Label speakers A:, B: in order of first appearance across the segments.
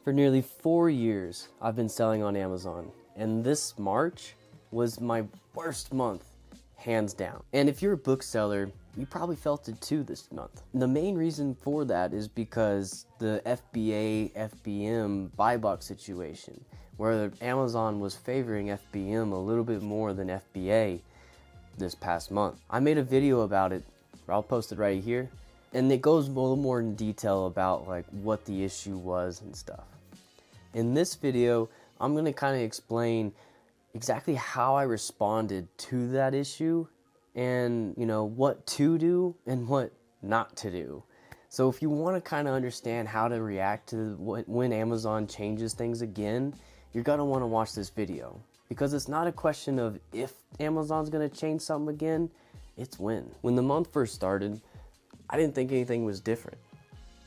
A: For nearly 4 years, I've been selling on Amazon, and this March was my worst month, hands down. And if you're a bookseller, you probably felt it too this month. The main reason for that is because the FBA, FBM buy box situation, where Amazon was favoring FBM a little bit more than FBA this past month. I made a video about it, I'll post it right here, and it goes a little more in detail about like what the issue was and stuff. In this video, I'm going to kind of explain exactly how I responded to that issue and, you know, what to do and what not to do. So if you want to kind of understand how to react to when Amazon changes things again, you're going to want to watch this video, because it's not a question of if Amazon's going to change something again, it's when. When the month first started, I didn't think anything was different.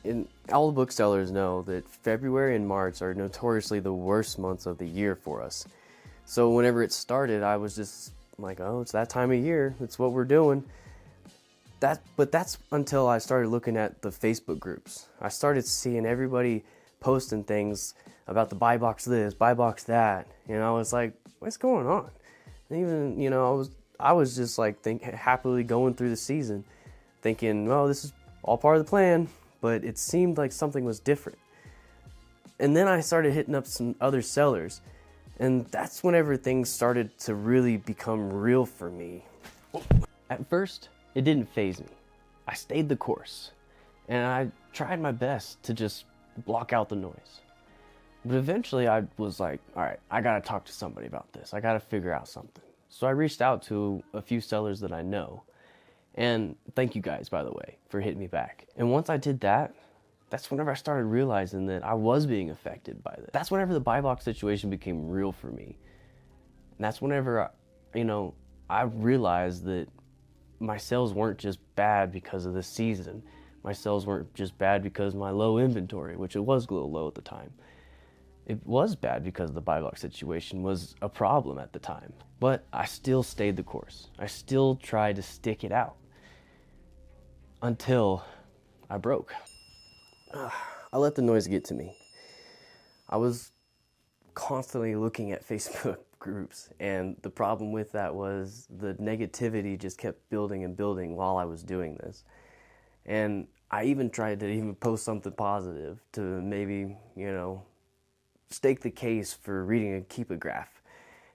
A: And all the booksellers know that February and March are notoriously the worst months of the year for us. So whenever it started, I was just like, oh, it's that time of year. It's what we're doing. But that's until I started looking at the Facebook groups. I started seeing everybody posting things about the buy box this, buy box that. And I was like, what's going on? And even, you know, I was just like happily going through the season thinking, well, this is all part of the plan. But it seemed like something was different. And then I started hitting up some other sellers, and that's whenever things started to really become real for me. At first, it didn't faze me. I stayed the course, and I tried my best to just block out the noise. But eventually I was like, all right, I gotta talk to somebody about this. I gotta figure out something. So I reached out to a few sellers that I know. And thank you guys, by the way, for hitting me back. And once I did that, that's whenever I started realizing that I was being affected by this. That's whenever the buy box situation became real for me. And that's whenever, I realized that my sales weren't just bad because of the season. My sales weren't just bad because of my low inventory, which it was a little low at the time. It was bad because the buy box situation was a problem at the time. But I still stayed the course. I still tried to stick it out. Until I broke. I let the noise get to me. I was constantly looking at Facebook groups, and the problem with that was the negativity just kept building and building while I was doing this. And I even tried to post something positive to maybe, stake the case for reading a Keep graph.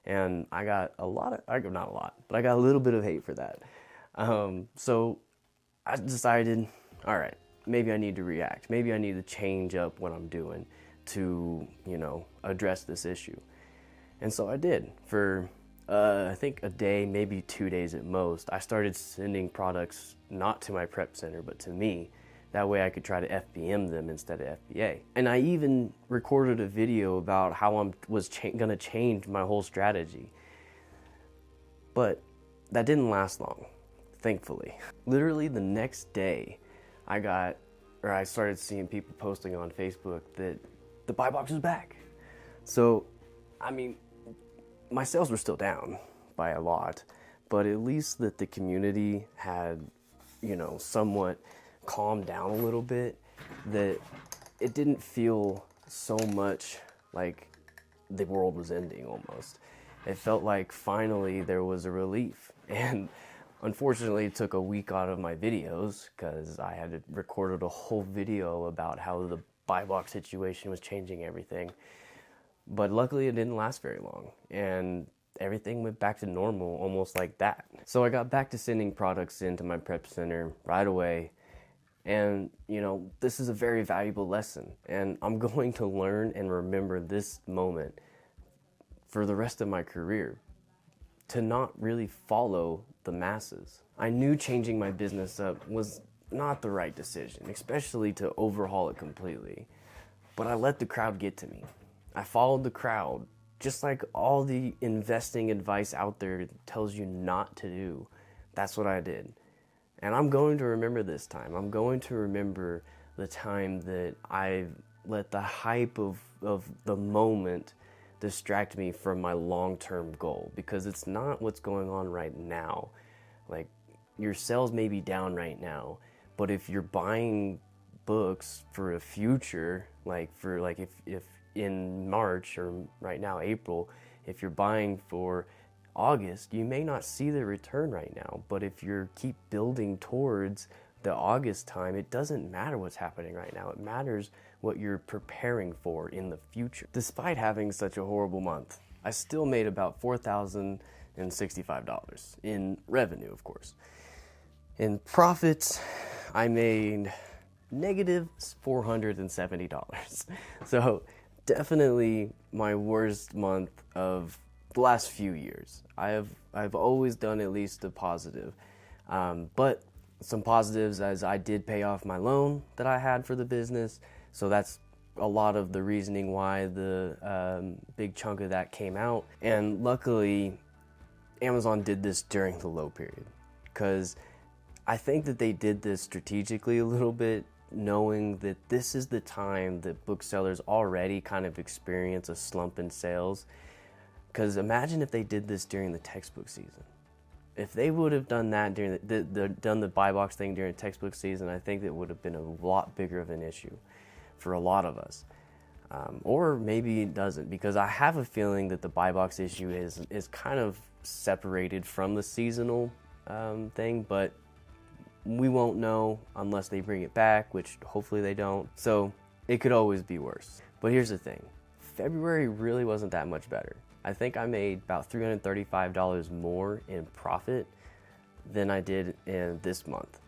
A: And I got not a lot, but I got a little bit of hate for that. So I decided, all right, maybe I need to react. Maybe I need to change up what I'm doing to, address this issue. And so I did. For, I think a day, maybe 2 days at most, I started sending products not to my prep center, but to me. That way I could try to FBM them instead of FBA. And I even recorded a video about how I was gonna change my whole strategy. But that didn't last long. Thankfully. Literally the next day, I started seeing people posting on Facebook that the buy box was back. So, my sales were still down by a lot, but at least that the community had, somewhat calmed down a little bit, that it didn't feel so much like the world was ending almost. It felt like finally there was a relief. And unfortunately, it took a week out of my videos because I had recorded a whole video about how the buy box situation was changing everything. But luckily, it didn't last very long, and everything went back to normal almost like that. So I got back to sending products into my prep center right away. And, this is a very valuable lesson, and I'm going to learn and remember this moment for the rest of my career, to not really follow the masses. I knew changing my business up was not the right decision, especially to overhaul it completely, but I let the crowd get to me. I followed the crowd, just like all the investing advice out there tells you not to do. That's what I did. And I'm going to remember this time. I'm going to remember the time that I let the hype of the moment distract me from my long-term goal, because it's not what's going on right now. Like, your sales may be down right now, but if you're buying books for a future, like for like if in March or right now April, if you're buying for August, you may not see the return right now. But if you keep building towards the August time, it doesn't matter what's happening right now. It matters what you're preparing for in the future. Despite having such a horrible month, I still made about $4,065 in revenue, of course. In profits, I made negative $470. So definitely my worst month of the last few years. I've always done at least a positive, but some positives as I did pay off my loan that I had for the business. So that's a lot of the reasoning why the big chunk of that came out. And luckily, Amazon did this during the low period, because I think that they did this strategically a little bit, knowing that this is the time that booksellers already kind of experience a slump in sales. Because imagine if they did this during the textbook season. If they would have done that during done the buy box thing during textbook season, I think it would have been a lot bigger of an issue for a lot of us. Or maybe it doesn't, because I have a feeling that the buy box issue is kind of separated from the seasonal thing, but we won't know unless they bring it back, which hopefully they don't. So it could always be worse. But here's the thing, February really wasn't that much better. I think I made about $335 more in profit than I did in this month.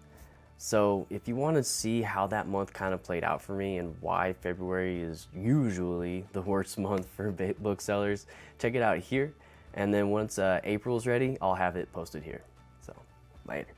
A: So if you want to see how that month kind of played out for me and why February is usually the worst month for booksellers, check it out here. And then once April's ready, I'll have it posted here. So later.